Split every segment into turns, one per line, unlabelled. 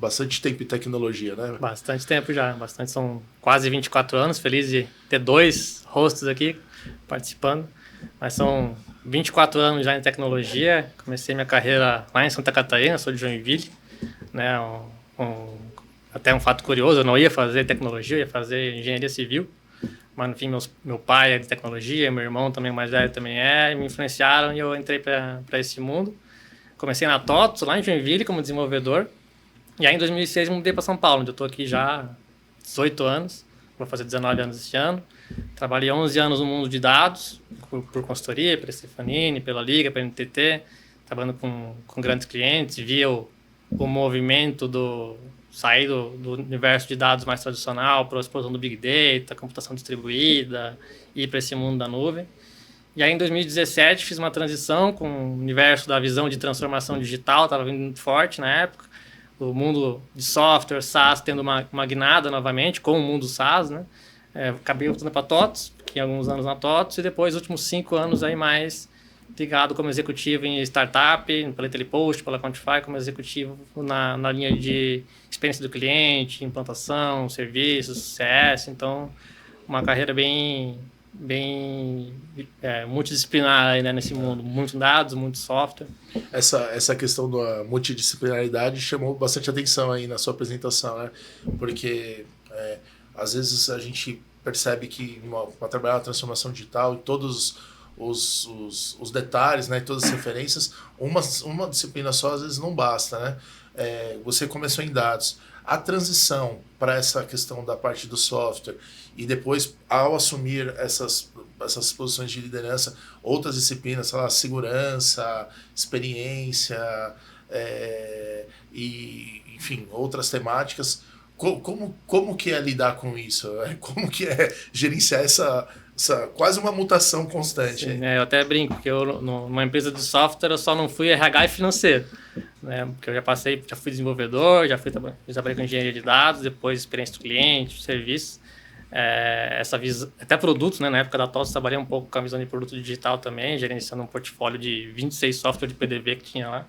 bastante tempo em tecnologia, né?
Bastante tempo já, são quase 24 anos, feliz de ter 2 hosts aqui participando, mas são 24 anos já em tecnologia. Comecei minha carreira lá em Santa Catarina, sou de Joinville, né? Até um fato curioso, eu não ia fazer tecnologia, eu ia fazer engenharia civil, mas enfim, meu pai é de tecnologia, meu irmão também, mais velho, também me influenciaram e eu entrei para esse mundo. Comecei na TOTOS, lá em Joinville, como desenvolvedor, e aí em 2006 mudei para São Paulo, onde eu estou aqui já há 18 anos, vou fazer 19 anos esse ano. Trabalhei 11 anos no mundo de dados, por consultoria, pela Stefanini, pela Liga, pela NTT, trabalhando com grandes clientes, via o movimento sair do universo de dados mais tradicional para a explosão do Big Data, computação distribuída, ir para esse mundo da nuvem. E aí, em 2017, fiz uma transição com o universo da visão de transformação digital, estava vindo muito forte na época. O mundo de software, SaaS, tendo uma guinada novamente, com o mundo SaaS, né? Acabei voltando para a TOTOS, fiquei alguns anos na TOTOS, e depois, os últimos 5 anos, aí mais ligado como executivo em startup, pela Telepost, pela Quantify, como executivo na linha de experiência do cliente, implantação, serviços, CS. Então, uma carreira bem multidisciplinar aí, né, nesse mundo. Muitos dados, muito software.
Essa questão da multidisciplinaridade chamou bastante atenção aí na sua apresentação, né? Porque às vezes a gente percebe que para trabalhar a transformação digital e todos os detalhes, né, todas as referências, uma disciplina só às vezes não basta, né? Você começou em dados. A transição para essa questão da parte do software e depois, ao assumir essas posições de liderança, outras disciplinas, sei lá, segurança, experiência, e, enfim, outras temáticas, como que é lidar com isso? Como que é gerenciar essa quase uma mutação constante?
Sim, eu até brinco, porque numa empresa de software eu só não fui RH e financeiro, né? Porque eu já fui desenvolvedor, já trabalhei com engenharia de dados, depois experiência do cliente, serviços, essa visão, até produtos, né? Na época da TOTOS trabalhei um pouco com a visão de produto digital também, gerenciando um portfólio de 26 softwares de PDV que tinha lá.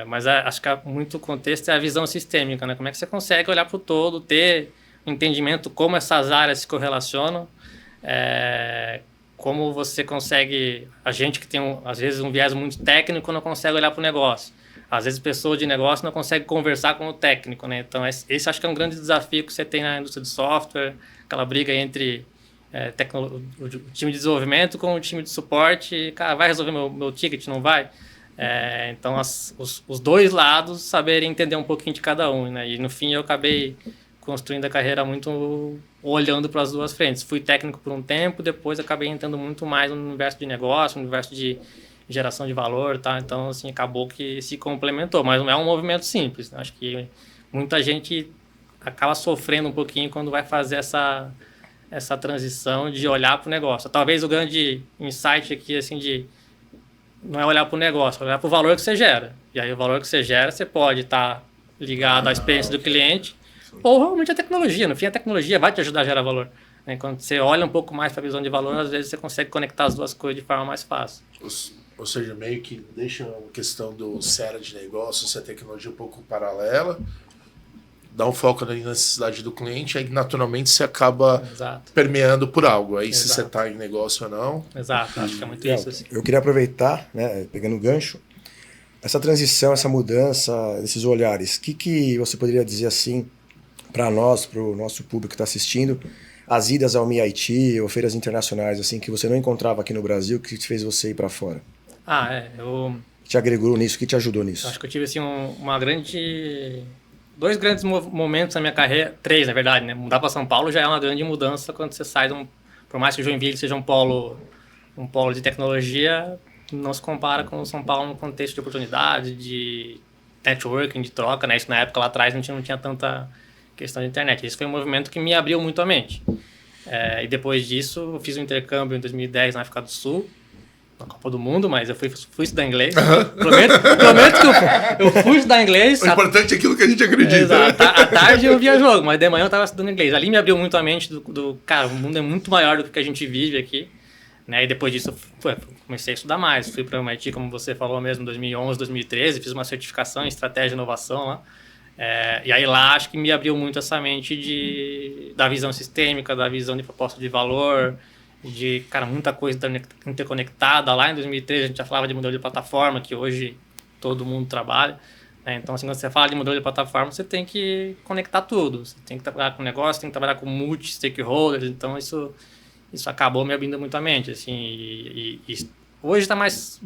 Mas acho que muito contexto é a visão sistêmica, né? Como é que você consegue olhar para o todo, ter um entendimento como essas áreas se correlacionam, como você consegue... A gente que tem, às vezes, um viés muito técnico não consegue olhar para o negócio. Às vezes, pessoa de negócio não consegue conversar com o técnico, né? Então, esse acho que é um grande desafio que você tem na indústria de software, aquela briga entre o time de desenvolvimento com o time de suporte. Cara, vai resolver meu ticket? Não vai? Então, os dois lados saberem entender um pouquinho de cada um, né? E, no fim, eu acabei construindo a carreira muito olhando para as duas frentes. Fui técnico por um tempo, depois acabei entrando muito mais no universo de negócio, no universo de geração de valor, tá? Então, assim, acabou que se complementou, mas não é um movimento simples. Acho que muita gente acaba sofrendo um pouquinho quando vai fazer essa transição de olhar para o negócio. Talvez o grande insight aqui, assim, não é olhar para o negócio, é olhar para o valor que você gera. E aí, o valor que você gera, você pode estar ligado à experiência do cliente ou realmente a tecnologia. No fim, a tecnologia vai te ajudar a gerar valor. Quando você olha um pouco mais para a visão de valor, às vezes você consegue conectar as duas coisas de forma mais fácil.
Ou seja, meio que deixa a questão se era de negócio, se a tecnologia um pouco paralela, dá um foco na necessidade do cliente, aí naturalmente você acaba permeando por algo. Aí se você está em negócio ou não.
Exato, acho que é muito isso. Assim.
Eu queria aproveitar, né, pegando o gancho, essa transição, essa mudança, esses olhares. O que você poderia dizer assim para nós, para o nosso público que está assistindo, as idas ao MIT ou feiras internacionais, assim, que você não encontrava aqui no Brasil, que fez você ir para fora? Que te agregou nisso, que te ajudou nisso?
Acho que eu tive assim, dois grandes momentos na minha carreira, 3 na verdade, né? Mudar para São Paulo já é uma grande mudança quando você sai por mais que o Joinville seja um polo de tecnologia, não se compara com o São Paulo no contexto de oportunidade, de networking, de troca, né? Isso na época lá atrás não tinha tanta questão de internet. Esse foi um movimento que me abriu muito a mente. E depois disso, eu fiz um intercâmbio em 2010 na África do Sul, na Copa do Mundo, mas eu fui estudar inglês. Prometo que eu fui estudar inglês.
O importante é aquilo que a gente acredita.
Exato. À tarde eu via jogo, mas de manhã eu estava estudando inglês. Ali me abriu muito a mente cara, o mundo é muito maior do que a gente vive aqui. Né? E depois disso, eu comecei a estudar mais. Fui para o MIT, como você falou mesmo, em 2011, 2013. Fiz uma certificação em estratégia e inovação lá. E aí lá acho que me abriu muito essa mente da visão sistêmica, da visão de proposta de valor, de, cara, muita coisa interconectada. Lá em 2013 a gente já falava de modelo de plataforma, que hoje todo mundo trabalha. Então, assim, quando você fala de modelo de plataforma, você tem que conectar tudo. Você tem que trabalhar com negócio, tem que trabalhar com multi-stakeholders. Então, isso acabou me abrindo muito a mente, assim. E hoje está mais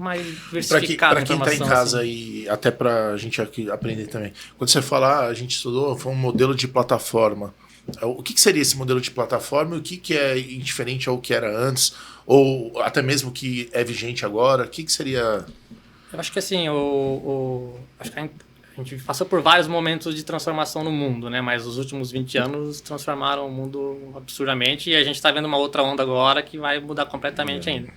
diversificado.
Para quem está em casa assim. E até para a gente aqui aprender também. Quando você fala, a gente estudou, foi um modelo de plataforma. O que seria esse modelo de plataforma e o que é diferente ao que era antes? Ou até mesmo que é vigente agora? O que seria...
Eu acho que assim, acho que a gente passou por vários momentos de transformação no mundo, né? Mas os últimos 20 anos transformaram o mundo absurdamente e a gente está vendo uma outra onda agora que vai mudar completamente ainda.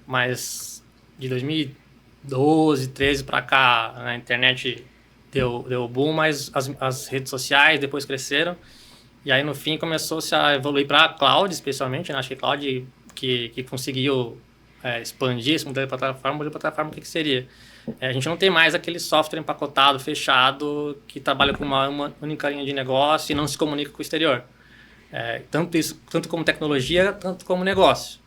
Mas de 2012, 13 para cá, a internet deu boom, mas as redes sociais depois cresceram. E aí, no fim, começou-se a evoluir para a cloud, especialmente, né? Acho que a cloud que conseguiu expandir esse modelo de plataforma, o que seria? A gente não tem mais aquele software empacotado, fechado, que trabalha com uma única linha de negócio e não se comunica com o exterior. Tanto como tecnologia, tanto como negócio.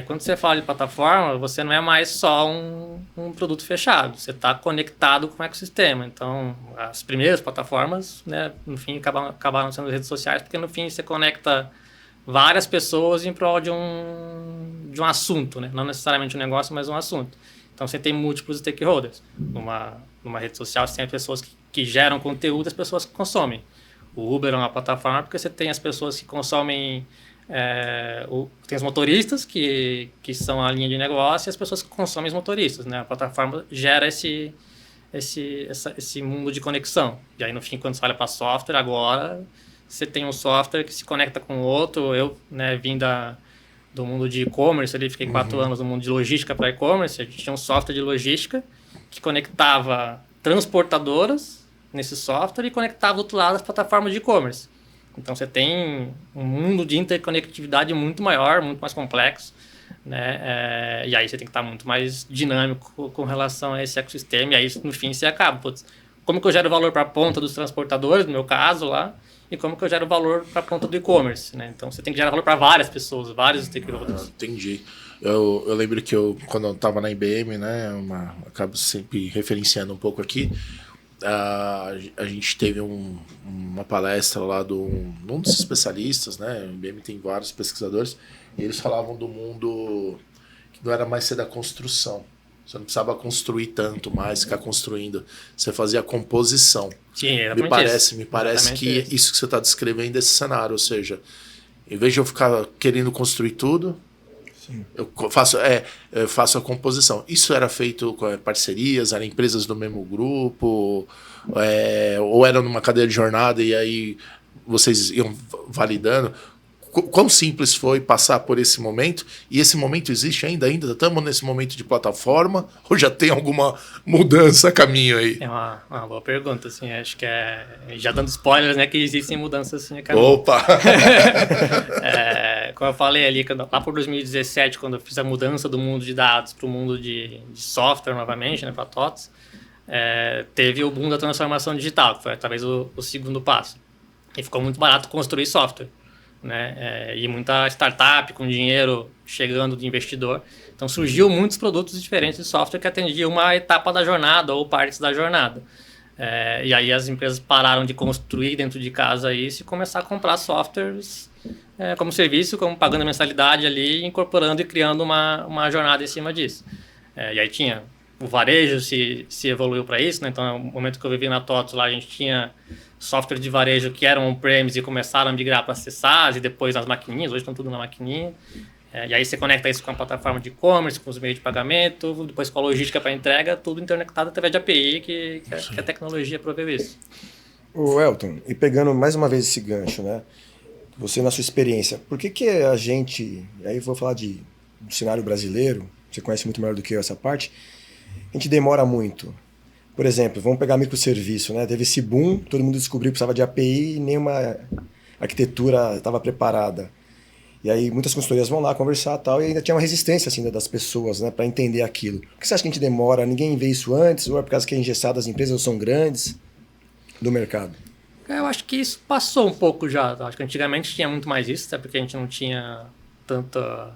Quando você fala de plataforma, você não é mais só um produto fechado, você está conectado com o ecossistema. Então, as primeiras plataformas, né, no fim, acabaram sendo redes sociais, porque no fim você conecta várias pessoas em prol de um assunto, né? Não necessariamente um negócio, mas um assunto. Então, você tem múltiplos stakeholders. Numa rede social, você tem as pessoas que geram conteúdo e as pessoas que consomem. O Uber é uma plataforma porque você tem as pessoas que consomem... tem os motoristas, que são a linha de negócio, e as pessoas que consomem os motoristas, né? A plataforma gera esse mundo de conexão. E aí, no fim, quando você olha para software, agora você tem um software que se conecta com o outro. Eu, né, vim do mundo de e-commerce, ali fiquei 4 anos no mundo de logística para e-commerce. A gente tinha um software de logística que conectava transportadoras nesse software e conectava do outro lado as plataformas de e-commerce. Então, você tem um mundo de interconectividade muito maior, muito mais complexo, né? E aí você tem que estar muito mais dinâmico com relação a esse ecossistema. E aí, no fim, você acaba. Putz, como que eu gero valor para a ponta dos transportadores, no meu caso lá, e como que eu gero valor para a ponta do e-commerce, né? Então, você tem que gerar valor para várias pessoas, vários stakeholders.
Entendi. Eu lembro que quando eu estava na IBM, né, acabo sempre referenciando um pouco aqui, a gente teve uma palestra lá de um dos especialistas, né? O IBM tem vários pesquisadores, e eles falavam do mundo que não era mais ser da construção. Você não precisava construir tanto mais, ficar construindo. Você fazia a composição.
Sim,
me parece que isso que você está descrevendo é esse cenário. Ou seja, em vez de eu ficar querendo construir tudo, sim, eu faço a composição. Isso era feito com parcerias, eram empresas do mesmo grupo, ou era numa cadeia de jornada e aí vocês iam validando. Quão simples foi passar por esse momento? E esse momento existe ainda? Ainda estamos nesse momento de plataforma? Ou já tem alguma mudança a caminho aí?
É uma boa pergunta, assim. Acho que já dando spoilers, né? Que existem mudanças assim a caminho.
Opa!
Como eu falei ali, lá por 2017, quando eu fiz a mudança do mundo de dados para o mundo de software novamente, né? Para TOTS, teve o boom da transformação digital, que foi talvez o segundo passo. E ficou muito barato construir software, né? E muita startup com dinheiro chegando de investidor. Então surgiu muitos produtos diferentes de software que atendiam uma etapa da jornada ou partes da jornada. E aí as empresas pararam de construir dentro de casa isso e começaram a comprar softwares como serviço, como pagando a mensalidade ali, incorporando e criando uma jornada em cima disso. E aí tinha o varejo se evoluiu para isso, né? Então no momento que eu vivi na TOTS lá, a gente tinha software de varejo que eram on-premise e começaram a migrar para SaaS e depois nas maquininhas, hoje estão tudo na maquininha. E aí você conecta isso com a plataforma de e-commerce, com os meios de pagamento, depois com a logística para entrega, tudo interconectado através de API, que a tecnologia proveu isso.
O Elton, e pegando mais uma vez esse gancho, né? Você na sua experiência, por que a gente, aí vou falar do cenário brasileiro, você conhece muito melhor do que eu essa parte, a gente demora muito. Por exemplo, vamos pegar microserviço, né? Teve esse boom, todo mundo descobriu que precisava de API e nenhuma arquitetura estava preparada. E aí muitas consultorias vão lá conversar e tal, e ainda tinha uma resistência assim, das pessoas, né, para entender aquilo. Por que você acha que a gente demora? Ninguém vê isso antes? Ou é por causa que é engessado, as empresas são grandes? do mercado?
Eu acho que isso passou um pouco já. Acho que antigamente tinha muito mais isso, até porque a gente não tinha tanta...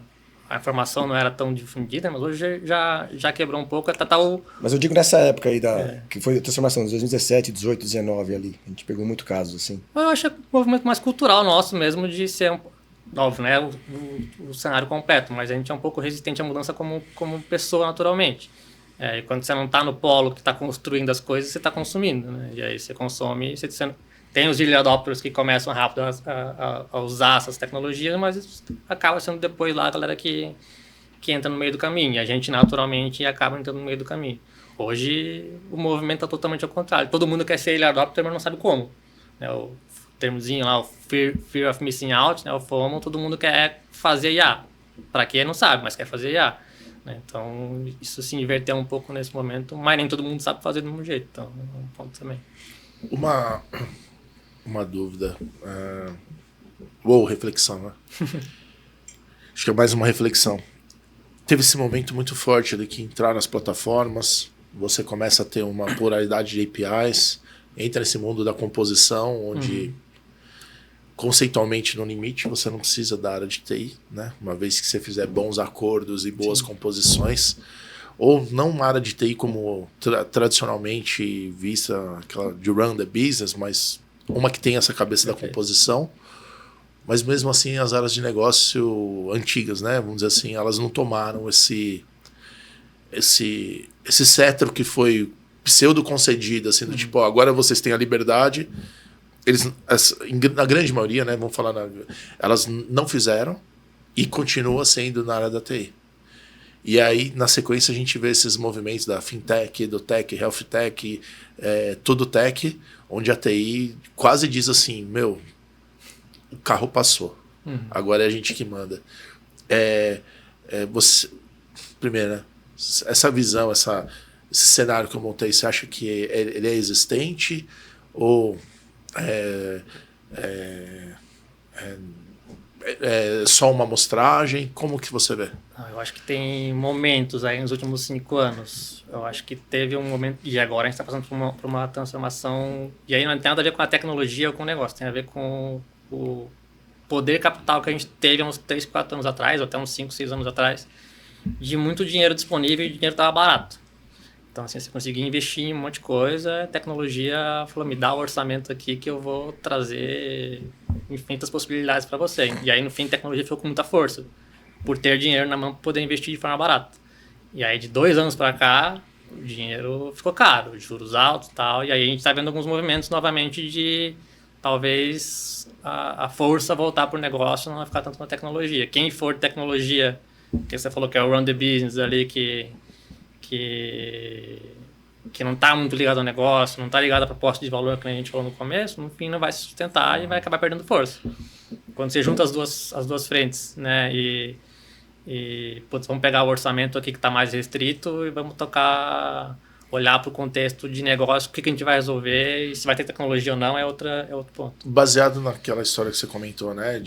A informação não era tão difundida, mas hoje já quebrou um pouco. Até tá
Mas eu digo nessa época aí, que foi a transformação de 2017, 18, 19 ali. A gente pegou muito casos assim.
Eu acho que é um movimento mais cultural nosso mesmo, de ser, óbvio, né, o cenário completo, mas a gente é um pouco resistente à mudança como pessoa naturalmente. E quando você não está no polo que está construindo as coisas, você está consumindo, né? E aí você consome, você tem os early adopters que começam rápido a usar essas tecnologias, mas acaba sendo depois lá a galera que entra no meio do caminho. E a gente naturalmente acaba entrando no meio do caminho. Hoje o movimento está totalmente ao contrário. Todo mundo quer ser early adopter, mas não sabe como. Né? O termozinho lá, o fear of missing out, né? O FOMO, todo mundo quer fazer IA. Para quê? Não sabe, mas quer fazer IA. Né? Então isso se inverteu um pouco nesse momento, mas nem todo mundo sabe fazer do mesmo jeito. Então é um ponto também.
Uma dúvida. Ou reflexão, né? Acho que é mais uma reflexão. Teve esse momento muito forte ali que entrar nas plataformas, você começa a ter uma pluralidade de APIs, entra nesse mundo da composição, onde conceitualmente no limite você não precisa da área de TI, né? Uma vez que você fizer bons acordos e boas composições, ou não uma área de TI como tradicionalmente vista, aquela de run the business, mas uma que tem essa cabeça da composição, mas mesmo assim as áreas de negócio antigas, né, vamos dizer assim, elas não tomaram esse cetro que foi pseudo concedido, assim, do tipo, agora vocês têm a liberdade. Eles, na grande maioria, né, vamos falar, elas não fizeram e continua sendo na área da TI. E aí, na sequência, a gente vê esses movimentos da fintech, edutech, health tech, tudo tech, onde a TI quase diz assim, meu, o carro passou, agora é a gente que manda. Você, primeiro, né, essa visão, esse cenário que eu montei, você acha que ele é existente ou é só uma amostragem? Como que você vê?
Eu acho que tem momentos aí nos últimos 5 anos. Eu acho que teve um momento, e agora a gente está passando por uma transformação, e aí não tem nada a ver com a tecnologia ou com o negócio, tem a ver com o poder capital que a gente teve há uns 3, 4 anos atrás, ou até uns 5, 6 anos atrás, de muito dinheiro disponível e o dinheiro estava barato. Então, assim, você conseguia investir em um monte de coisa, a tecnologia falou, me dá o orçamento aqui que eu vou trazer infinitas possibilidades para você. E aí, no fim, a tecnologia ficou com muita força, por ter dinheiro na mão para poder investir de forma barata. E aí, de 2 anos para cá, o dinheiro ficou caro, juros altos e tal. E aí, a gente está vendo alguns movimentos novamente de, talvez, a força voltar para o negócio, não vai ficar tanto na tecnologia. Quem for de tecnologia, que você falou que é o run the business ali, que não está muito ligado ao negócio, não está ligado à proposta de valor que a gente falou no começo, no fim não vai se sustentar e vai acabar perdendo força. Quando você junta as duas frentes, né, putz, vamos pegar o orçamento aqui que está mais restrito e vamos olhar para o contexto de negócio, o que a gente vai resolver e se vai ter tecnologia ou não é outro ponto.
Baseado naquela história que você comentou, né,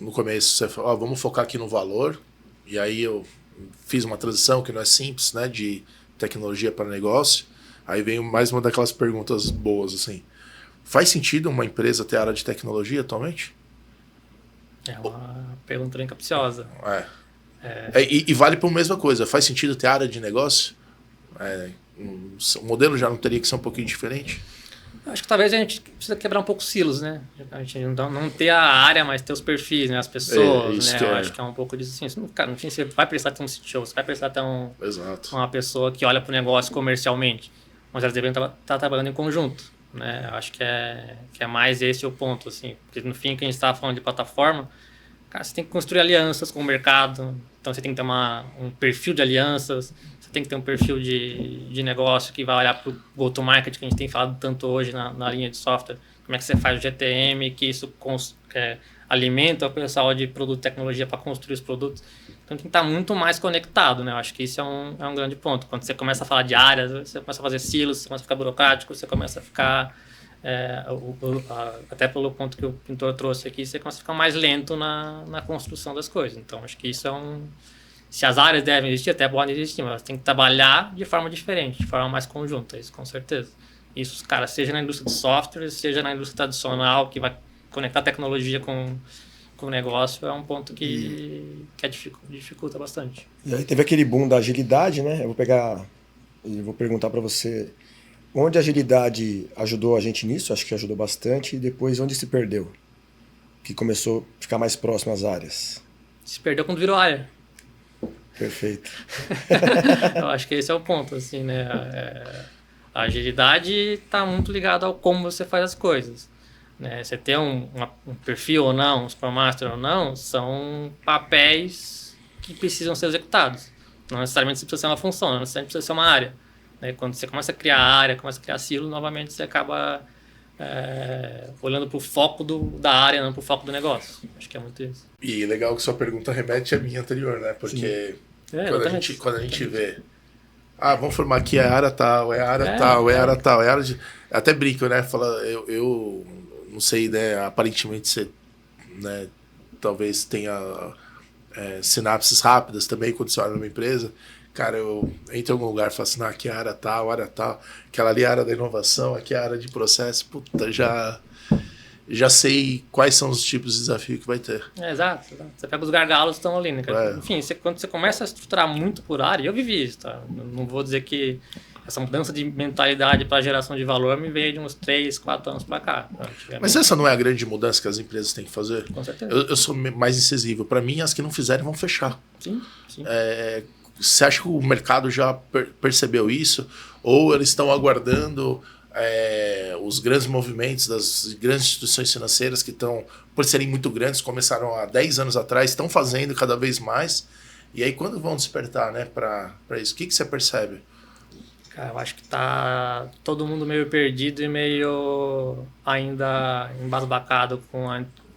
no começo você falou, vamos focar aqui no valor, e aí eu fiz uma transição que não é simples, né, de tecnologia para negócio. Aí vem mais uma daquelas perguntas boas, assim. Faz sentido uma empresa ter área de tecnologia atualmente?
É uma pergunta bem capciosa.
E vale para a mesma coisa. Faz sentido ter área de negócio? O modelo já não teria que ser um pouquinho diferente?
Acho que talvez a gente precisa quebrar um pouco os silos, né? A gente não ter a área, mas ter os perfis, né? As pessoas, né? Eu acho que é um pouco disso assim. Cara, no fim, você vai precisar ter um CTO, você vai precisar ter uma pessoa que olha para o negócio comercialmente, mas elas deveriam estar trabalhando em conjunto, né? Eu acho que é mais esse o ponto, assim. Porque no fim, que a gente estava falando de plataforma, cara, você tem que construir alianças com o mercado, então você tem que ter um perfil de alianças, tem que ter um perfil de negócio que vai olhar para o go-to-market, que a gente tem falado tanto hoje na linha de software. Como é que você faz o GTM, que isso alimenta o pessoal de produto e tecnologia para construir os produtos. Então tem que estar muito mais conectado, né? Eu acho que isso é um grande ponto. Quando você começa a falar de áreas, você começa a fazer silos, você começa a ficar burocrático, você começa a ficar, até pelo ponto que o pintor trouxe aqui, você começa a ficar mais lento na construção das coisas. Então acho que isso se as áreas devem existir, até podem existir, mas elas têm que trabalhar de forma diferente, de forma mais conjunta, isso com certeza. Isso, cara, seja na indústria de software, seja na indústria tradicional, que vai conectar tecnologia com o negócio, é um ponto que dificulta bastante.
E aí teve aquele boom da agilidade, né? Eu vou perguntar para você onde a agilidade ajudou a gente nisso, acho que ajudou bastante, e depois onde se perdeu, que começou a ficar mais próximo às áreas.
Se perdeu quando virou área.
Perfeito.
Eu acho que esse é o ponto, assim, né? A agilidade está muito ligada ao como você faz as coisas. Né? Você ter um perfil ou não, um Scrum Master ou não, são papéis que precisam ser executados. Não necessariamente você precisa ser uma função, não necessariamente precisa ser uma área. Né? Quando você começa a criar área, começa a criar silo, novamente você acaba olhando para o foco da área, não para o foco do negócio. Acho que é muito isso.
E legal que sua pergunta remete à minha anterior, né? Porque quando a gente vê... vamos formar aqui a área tal, é a área tal, é a área tal, é a área de... Até brinco, né? Fala, eu não sei, né? Aparentemente você, né, talvez tenha sinapses rápidas também quando você olha numa empresa. Cara, eu entro em algum lugar e falo assim, aqui é a área tal, aquela ali é a área da inovação, aqui é a área de processo, puta, já sei quais são os tipos de desafio que vai ter.
Exato. Você pega os gargalos que estão ali, né? Enfim, quando você começa a estruturar muito por área, eu vivi isso, tá? Não vou dizer que essa mudança de mentalidade para geração de valor me veio de uns 3, 4 anos para cá.
Mas essa não é a grande mudança que as empresas têm que fazer?
Com certeza.
Eu sou mais incisivo. Para mim, as que não fizerem vão fechar.
Sim.
Você acha que o mercado já percebeu isso? Ou eles estão aguardando os grandes movimentos das grandes instituições financeiras que estão, por serem muito grandes, começaram há 10 anos atrás, estão fazendo cada vez mais? E aí quando vão despertar, né, para isso? O que você percebe?
Cara, eu acho que tá todo mundo meio perdido e meio ainda embasbacado com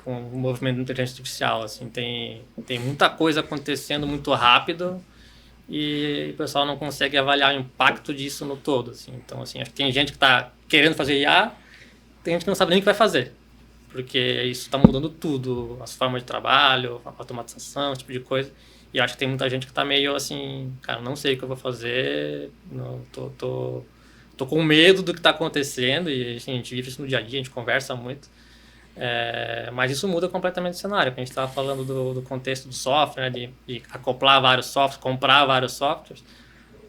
o movimento de inteligência artificial. Assim, tem muita coisa acontecendo muito rápido e o pessoal não consegue avaliar o impacto disso no todo. Assim. Então, assim, acho que tem gente que está querendo fazer IA, tem gente que não sabe nem o que vai fazer, porque isso está mudando tudo, as formas de trabalho, a automatização, esse tipo de coisa. E acho que tem muita gente que está meio assim, cara, não sei o que eu vou fazer, não, tô com medo do que está acontecendo, e assim, a gente vive isso no dia a dia, a gente conversa muito. Mas isso muda completamente o cenário. A gente estava falando do contexto do software, né, de acoplar vários softwares, comprar vários softwares.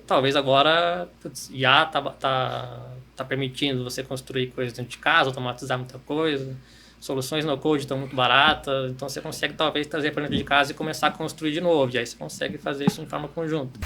Talvez agora IA tá permitindo você construir coisas dentro de casa, automatizar muita coisa. Soluções no-code estão muito baratas, então você consegue talvez trazer para dentro de casa e começar a construir de novo. E aí você consegue fazer isso em forma conjunta.